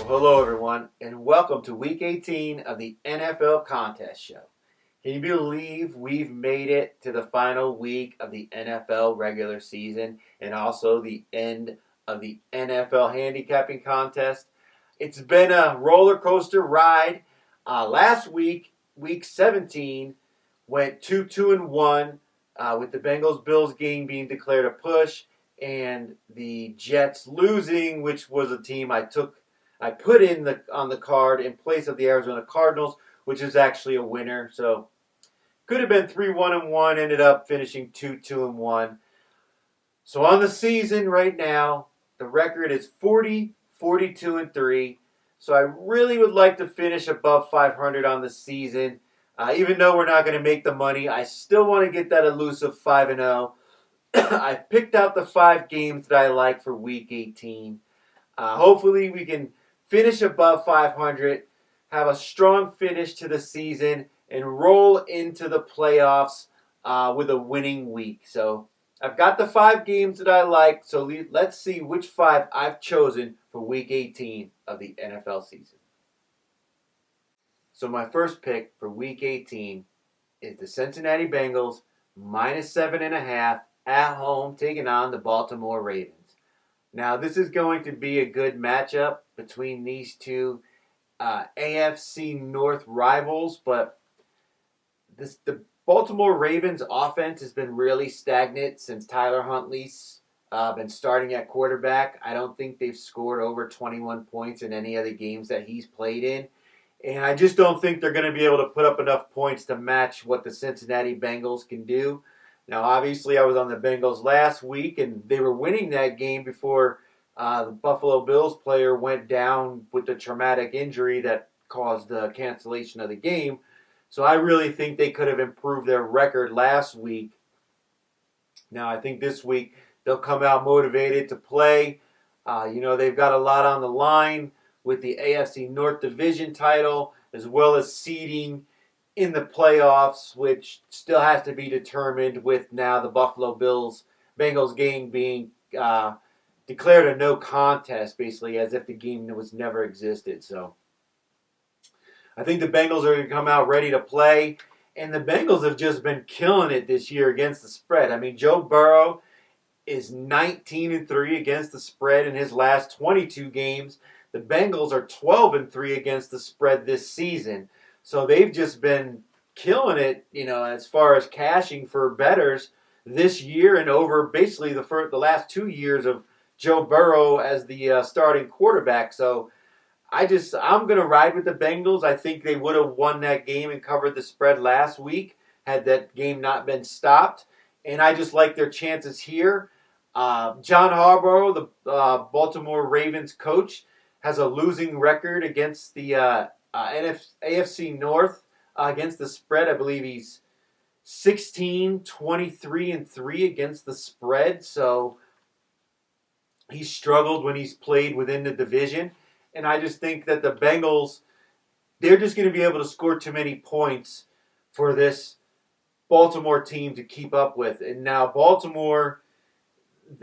Well, hello, everyone, and welcome to Week 18 of the NFL Contest Show. Can you believe we've made it to the final week of the NFL regular season and also the end of the NFL handicapping contest? It's been a roller coaster ride. Last week, Week 17, went 2-2-1 with the Bengals-Bills game being declared a push and the Jets losing, which was a team I put on the card in place of the Arizona Cardinals, which is actually a winner. So could have been 3-1-1, ended up finishing 2-2-1. So on the season right now, the record is 40-42-3. So I really would like to finish above 500 on the season. Even though we're not going to make the money, I still want to get that elusive 5-0. I've picked out the 5 games that I like for Week 18. Hopefully we can finish above 500, have a strong finish to the season, and roll into the playoffs with a winning week. So I've got the 5 games that I like, so let's see which 5 I've chosen for Week 18 of the NFL season. So my first pick for Week 18 is the Cincinnati Bengals minus 7.5 at home taking on the Baltimore Ravens. Now, this is going to be a good matchup between these two AFC North rivals, but the Baltimore Ravens offense has been really stagnant since Tyler Huntley's been starting at quarterback. I don't think they've scored over 21 points in any of the games that he's played in, and I just don't think they're going to be able to put up enough points to match what the Cincinnati Bengals can do. Now, obviously, I was on the Bengals last week, and they were winning that game before the Buffalo Bills player went down with a traumatic injury that caused the cancellation of the game. So I really think they could have improved their record last week. Now, I think this week they'll come out motivated to play. They've got a lot on the line with the AFC North Division title, as well as seeding in the playoffs, which still has to be determined with now the Buffalo Bengals game being declared a no contest, basically as if the game was never existed. So I think the Bengals are going to come out ready to play, and the Bengals have just been killing it this year against the spread. I mean, Joe Burrow is 19-3 against the spread in his last 22 games. The Bengals are 12-3 against the spread this season. So they've just been killing it, as far as cashing for bettors this year and over basically the last 2 years of Joe Burrow as the starting quarterback. So I'm going to ride with the Bengals. I think they would have won that game and covered the spread last week had that game not been stopped. And I just like their chances here. John Harbaugh, the Baltimore Ravens coach, has a losing record against the AFC North against the spread. I believe he's 16-23-3 against the spread. So he's struggled when he's played within the division. And I just think that the Bengals, they're just going to be able to score too many points for this Baltimore team to keep up with. And now Baltimore,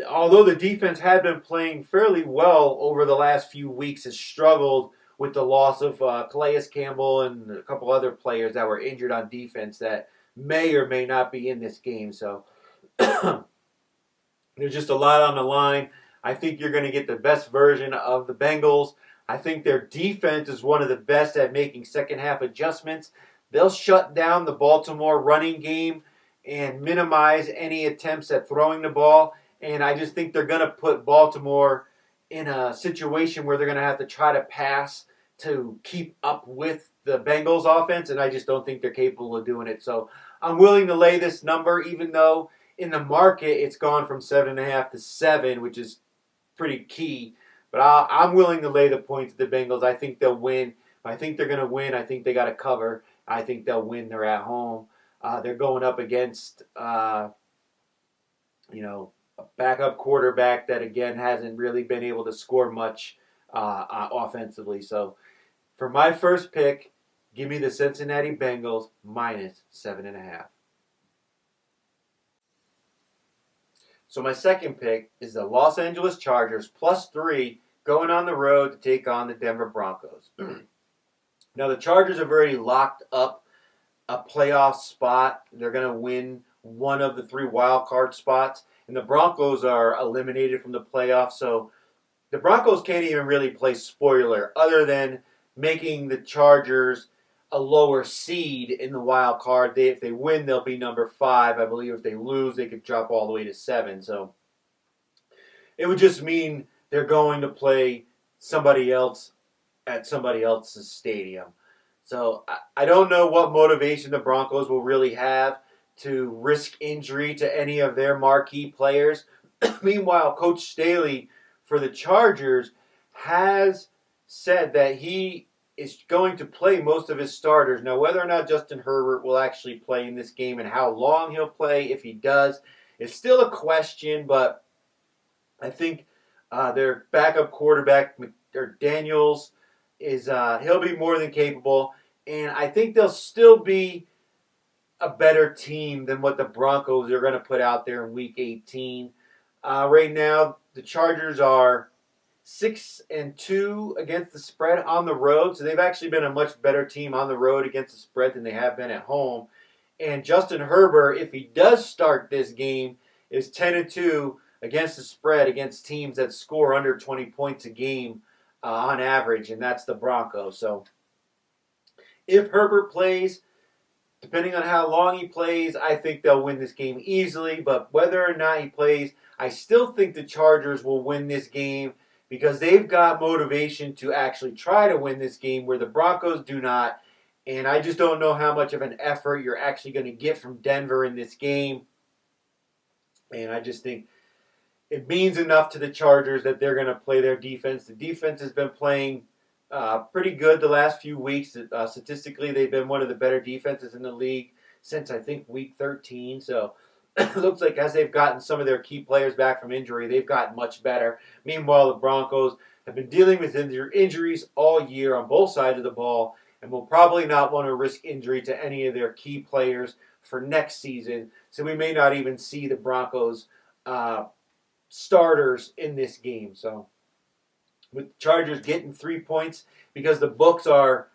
although the defense had been playing fairly well over the last few weeks, has struggled with the loss of Calais Campbell and a couple other players that were injured on defense that may or may not be in this game. So there's just a lot on the line. I think you're going to get the best version of the Bengals. I think their defense is one of the best at making second-half adjustments. They'll shut down the Baltimore running game and minimize any attempts at throwing the ball. And I just think they're going to put Baltimore in a situation where they're going to have to try to pass to keep up with the Bengals offense, and I just don't think they're capable of doing it. So I'm willing to lay this number, even though in the market it's gone from 7.5 to 7, which is pretty key. But I'm willing to lay the points to the Bengals. I think they'll win. I think they're going to win. I think they got to cover. I think they'll win. They're at home. They're going up against, a backup quarterback that, again, hasn't really been able to score much offensively. So for my first pick, give me the Cincinnati Bengals minus 7.5. So my second pick is the Los Angeles Chargers plus 3 going on the road to take on the Denver Broncos. Now, the Chargers have already locked up a playoff spot. They're going to win one of the 3 wild card spots, and the Broncos are eliminated from the playoffs. So the Broncos can't even really play spoiler other than making the Chargers a lower seed in the wild card. If they win, they'll be number 5. I believe if they lose, they could drop all the way to 7. So it would just mean they're going to play somebody else at somebody else's stadium. So I don't know what motivation the Broncos will really have to risk injury to any of their marquee players. Meanwhile, Coach Staley for the Chargers has said that he is going to play most of his starters. Now, whether or not Justin Herbert will actually play in this game and how long he'll play, if he does, is still a question, but I think their backup quarterback, or Daniels, he'll be more than capable, and I think they'll still be a better team than what the Broncos are going to put out there in Week 18. Right now, the Chargers are 6-2 against the spread on the road, so they've actually been a much better team on the road against the spread than they have been at home. And Justin Herbert, if he does start this game, is 10-2 against the spread against teams that score under 20 points a game on average, and that's the Broncos. So if Herbert plays, depending on how long he plays, I think they'll win this game easily. But whether or not he plays, I still think the Chargers will win this game because they've got motivation to actually try to win this game where the Broncos do not. And I just don't know how much of an effort you're actually going to get from Denver in this game. And I just think it means enough to the Chargers that they're going to play their defense. The defense has been playing pretty good the last few weeks. Statistically, they've been one of the better defenses in the league since, I think, Week 13. So it looks like as they've gotten some of their key players back from injury, they've gotten much better. Meanwhile, the Broncos have been dealing with injuries all year on both sides of the ball and will probably not want to risk injury to any of their key players for next season. So we may not even see the Broncos starters in this game. So with the Chargers getting 3 points because the books are,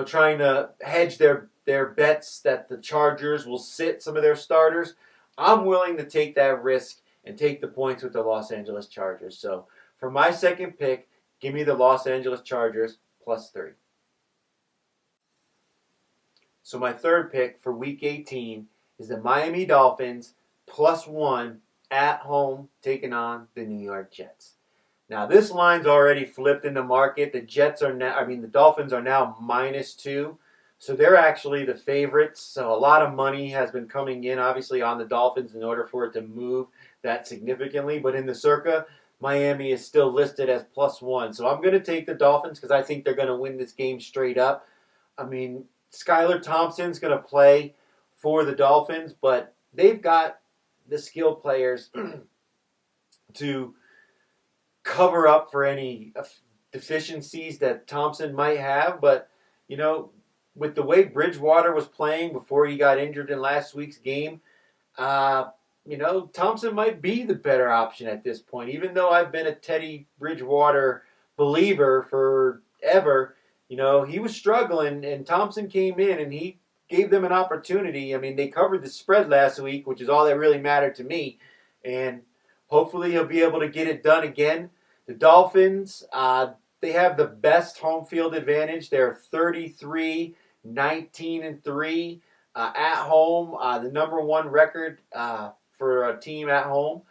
trying to hedge their bets that the Chargers will sit some of their starters, I'm willing to take that risk and take the points with the Los Angeles Chargers. So for my second pick, give me the Los Angeles Chargers +3. So my third pick for Week 18 is the Miami Dolphins +1 at home taking on the New York Jets. Now this line's already flipped in the market. The Dolphins are now -2, so they're actually the favorites. So a lot of money has been coming in, obviously, on the Dolphins in order for it to move that significantly. But in the circa, Miami is still listed as +1. So I'm going to take the Dolphins because I think they're going to win this game straight up. I mean, Skylar Thompson's going to play for the Dolphins, but they've got the skill players to cover up for any deficiencies that Thompson might have. But, with the way Bridgewater was playing before he got injured in last week's game, Thompson might be the better option at this point. Even though I've been a Teddy Bridgewater believer forever, he was struggling, and Thompson came in and he gave them an opportunity. I mean, they covered the spread last week, which is all that really mattered to me. And hopefully he'll be able to get it done again. The Dolphins, they have the best home field advantage. They're 33-19-3 at home, the number one record for a team at home.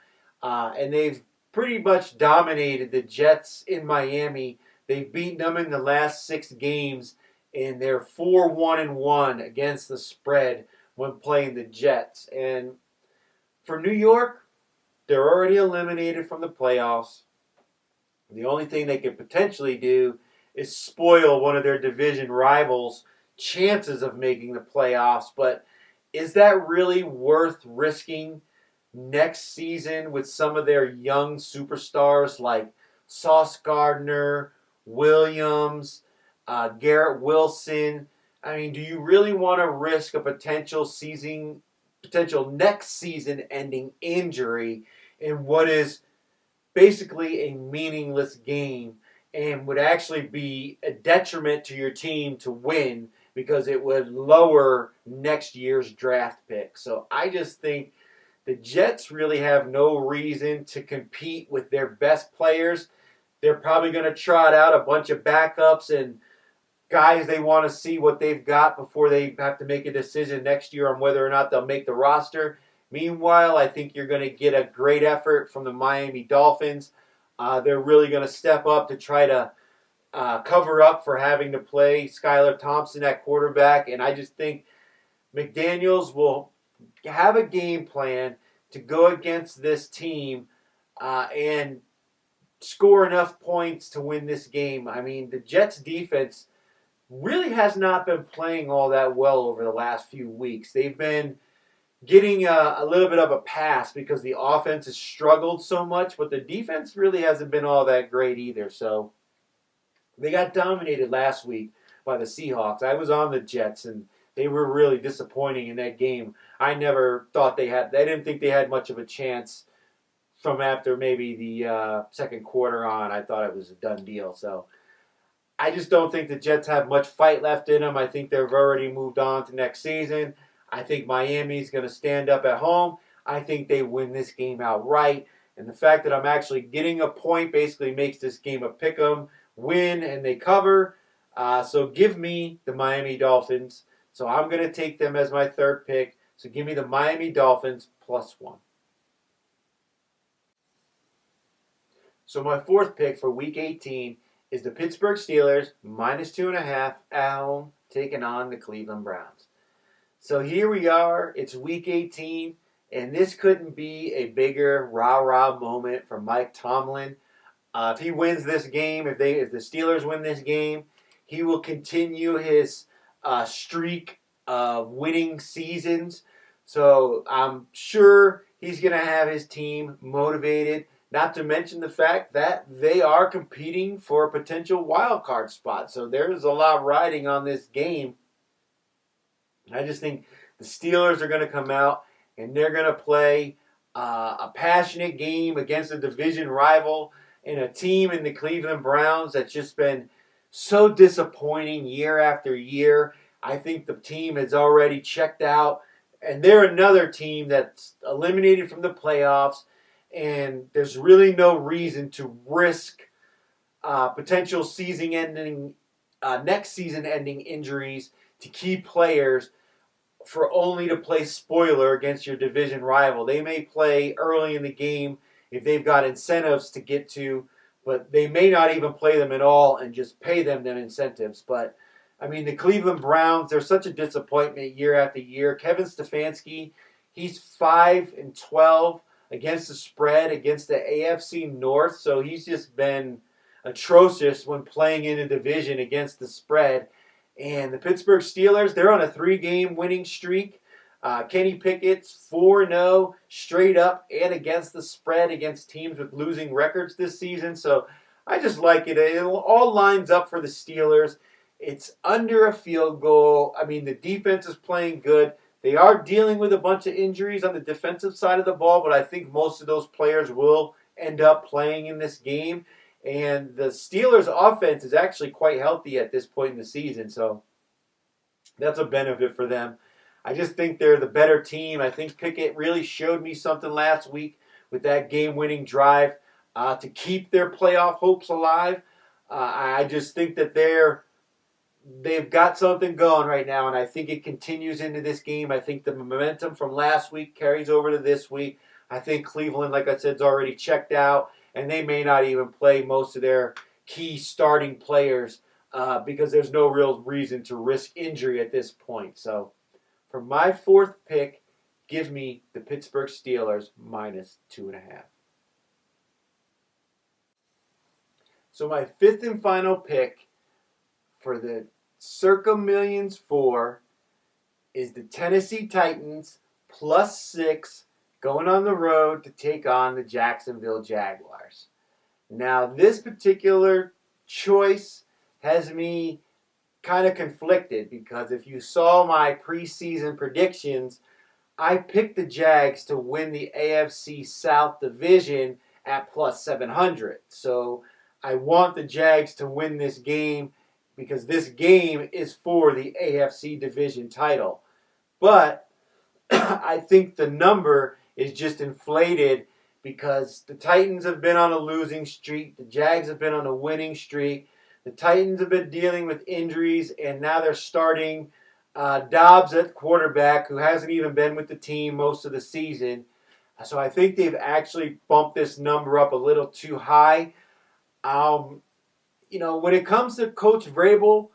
And they've pretty much dominated the Jets in Miami. They've beaten them in the last 6 games, and they're 4-1-1 against the spread when playing the Jets. And for New York, they're already eliminated from the playoffs. The only thing they could potentially do is spoil one of their division rivals' chances of making the playoffs. But is that really worth risking next season with some of their young superstars like Sauce Gardner, Williams, Garrett Wilson? I mean, do you really want to risk a potential next season ending injury in what is basically a meaningless game and would actually be a detriment to your team to win because it would lower next year's draft pick. So I just think the Jets really have no reason to compete with their best players. They're probably going to trot out a bunch of backups and guys they want to see what they've got before they have to make a decision next year on whether or not they'll make the roster. Meanwhile, I think you're going to get a great effort from the Miami Dolphins. They're really going to step up to try to cover up for having to play Skylar Thompson at quarterback. And I just think McDaniels will have a game plan to go against this team and score enough points to win this game. I mean, the Jets defense really has not been playing all that well over the last few weeks. They've been getting a little bit of a pass because the offense has struggled so much, but the defense really hasn't been all that great either. So they got dominated last week by the Seahawks. I was on the Jets, and they were really disappointing in that game. I never thought they didn't think they had much of a chance from after maybe the second quarter on. I thought it was a done deal. So I just don't think the Jets have much fight left in them. I think they've already moved on to next season. I think Miami's going to stand up at home. I think they win this game outright. And the fact that I'm actually getting a point basically makes this game a pick-em, win, and they cover. So give me the Miami Dolphins. So I'm going to take them as my third pick. So give me the Miami Dolphins +1. So my fourth pick for Week 18 is the Pittsburgh Steelers -2.5 at home taking on the Cleveland Browns. So here we are. It's Week 18, and this couldn't be a bigger rah-rah moment for Mike Tomlin. If he wins this game, if the Steelers win this game, he will continue his streak of winning seasons. So I'm sure he's going to have his team motivated. Not to mention the fact that they are competing for a potential wild card spot. So there's a lot riding on this game. I just think the Steelers are going to come out and they're going to play a passionate game against a division rival and a team in the Cleveland Browns that's just been so disappointing year after year. I think the team has already checked out, and they're another team that's eliminated from the playoffs. And there's really no reason to risk potential next season-ending injuries to key players for only to play spoiler against your division rival. They may play early in the game if they've got incentives to get to, but they may not even play them at all and just pay them incentives. But, I mean, the Cleveland Browns, they're such a disappointment year after year. Kevin Stefanski, he's 5-12. Against the spread, against the AFC North. So he's just been atrocious when playing in a division against the spread. And the Pittsburgh Steelers, they're on a 3-game winning streak. Kenny Pickett's 4-0 straight up and against the spread against teams with losing records this season. So I just like it. It all lines up for the Steelers. It's under a field goal. I mean, the defense is playing good. They are dealing with a bunch of injuries on the defensive side of the ball, but I think most of those players will end up playing in this game. And the Steelers' offense is actually quite healthy at this point in the season, so that's a benefit for them. I just think they're the better team. I think Pickett really showed me something last week with that game-winning drive to keep their playoff hopes alive. I just think that they've got something going right now, and I think it continues into this game. I think the momentum from last week carries over to this week. I think Cleveland, like I said, is already checked out, and they may not even play most of their key starting players because there's no real reason to risk injury at this point. So for my fourth pick, give me the Pittsburgh Steelers -2.5. So my fifth and final pick for the Circa Millions 4 is the Tennessee Titans +6 going on the road to take on the Jacksonville Jaguars. Now, this particular choice has me kind of conflicted because if you saw my preseason predictions, I picked the Jags to win the AFC South Division at plus 700. So I want the Jags to win this game because this game is for the AFC division title. But I think the number is just inflated because the Titans have been on a losing streak. The Jags have been on a winning streak. The Titans have been dealing with injuries, and now they're starting Dobbs at quarterback, who hasn't even been with the team most of the season. So I think they've actually bumped this number up a little too high. When it comes to Coach Vrabel,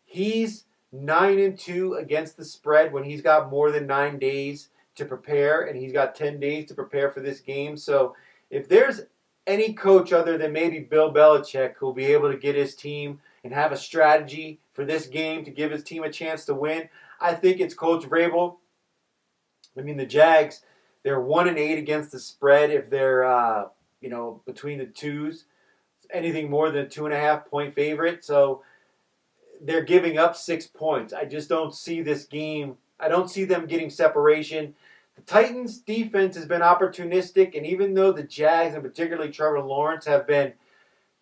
he's 9-2 against the spread when he's got more than 9 days to prepare, and he's got 10 days to prepare for this game. So if there's any coach other than maybe Bill Belichick who'll be able to get his team and have a strategy for this game to give his team a chance to win, I think it's Coach Vrabel. I mean, the Jags, they're 1-8 against the spread if they're between the twos. Anything more than a 2.5-point favorite. So they're giving up 6 points. I just don't see this game. I don't see them getting separation. The Titans' defense has been opportunistic, and even though the Jags, and particularly Trevor Lawrence, have been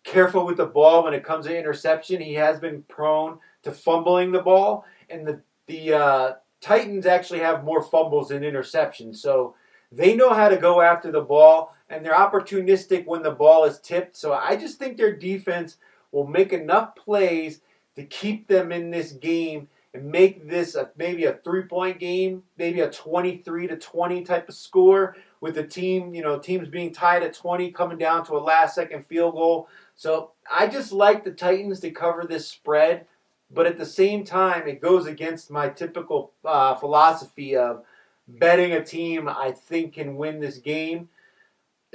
careful with the ball when it comes to interception, he has been prone to fumbling the ball, and the Titans actually have more fumbles than interceptions. So they know how to go after the ball, and they're opportunistic when the ball is tipped. So I just think their defense will make enough plays to keep them in this game and make this maybe a 3-point game, maybe a 23-20 type of score with the teams being tied at 20, coming down to a last-second field goal. So I just like the Titans to cover this spread, but at the same time, it goes against my typical philosophy of betting a team I think can win this game.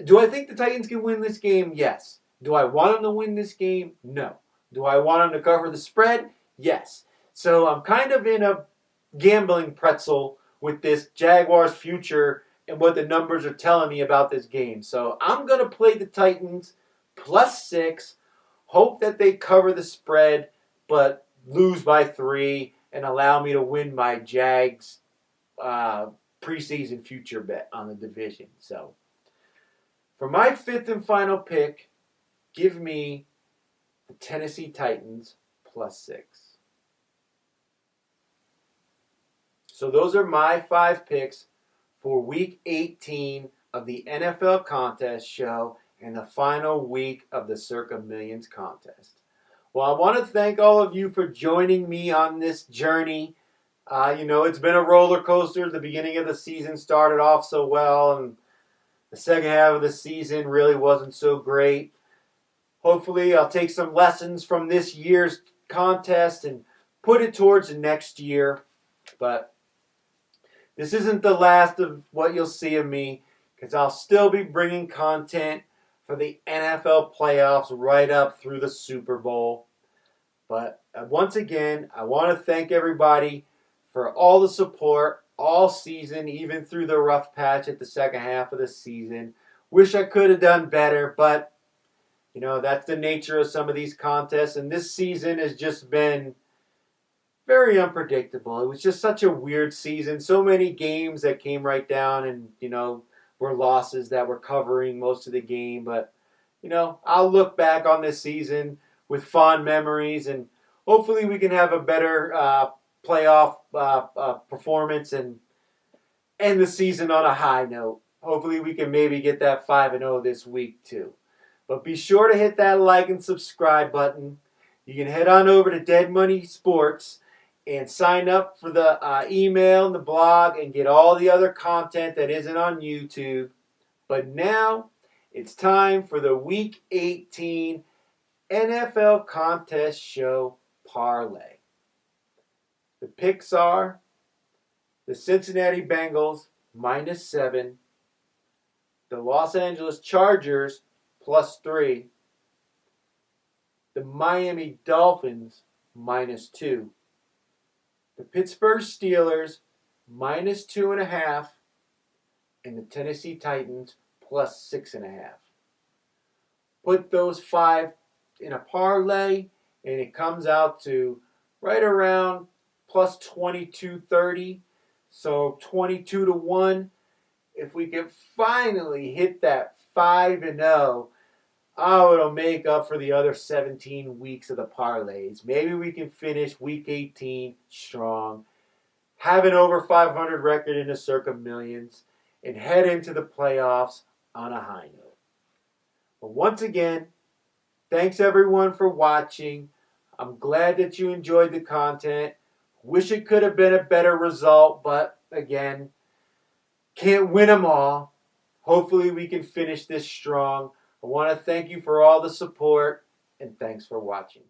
Do I think the Titans can win this game? Yes. Do I want them to win this game? No. Do I want them to cover the spread? Yes. So I'm kind of in a gambling pretzel with this Jaguars future and what the numbers are telling me about this game. So I'm going to play the Titans plus 6, hope that they cover the spread, but lose by 3 and allow me to win my Jags preseason future bet on the division. So for my 5th and final pick, give me the Tennessee Titans plus 6. So those are my 5 picks for Week 18 of the NFL Contest Show and the final week of the Circa Millions Contest. Well, I want to thank all of you for joining me on this journey. It's been a roller coaster. The beginning of the season started off so well, and the second half of the season really wasn't so great. Hopefully, I'll take some lessons from this year's contest and put it towards the next year. But this isn't the last of what you'll see of me, because I'll still be bringing content for the NFL playoffs right up through the Super Bowl. But once again, I want to thank everybody for all the support all season, even through the rough patch at the second half of the season. Wish I could have done better, but that's the nature of some of these contests. And this season has just been very unpredictable. It was just such a weird season. So many games that came right down and, were losses that were covering most of the game. But, I'll look back on this season with fond memories, and hopefully we can have a better playoff performance and end the season on a high note. Hopefully we can maybe get that 5-0 this week too. But be sure to hit that like and subscribe button. You can head on over to Dead Money Sports and sign up for the email and the blog and get all the other content that isn't on YouTube. But now it's time for the Week 18 NFL Contest Show Parlay. The picks are the Cincinnati Bengals -7, the Los Angeles Chargers +3, the Miami Dolphins -2, the Pittsburgh Steelers -2.5, and the Tennessee Titans +6.5. Put those 5 in a parlay, and it comes out to right around +22.30, so 22-1. If we can finally hit that 5-0, oh, it'll make up for the other 17 weeks of the parlays. Maybe we can finish week 18 strong, have an over 500 record in the Circa Millions, and head into the playoffs on a high note. But once again, thanks everyone for watching. I'm glad that you enjoyed the content. Wish it could have been a better result, but again, can't win them all. Hopefully we can finish this strong. I want to thank you for all the support, and thanks for watching.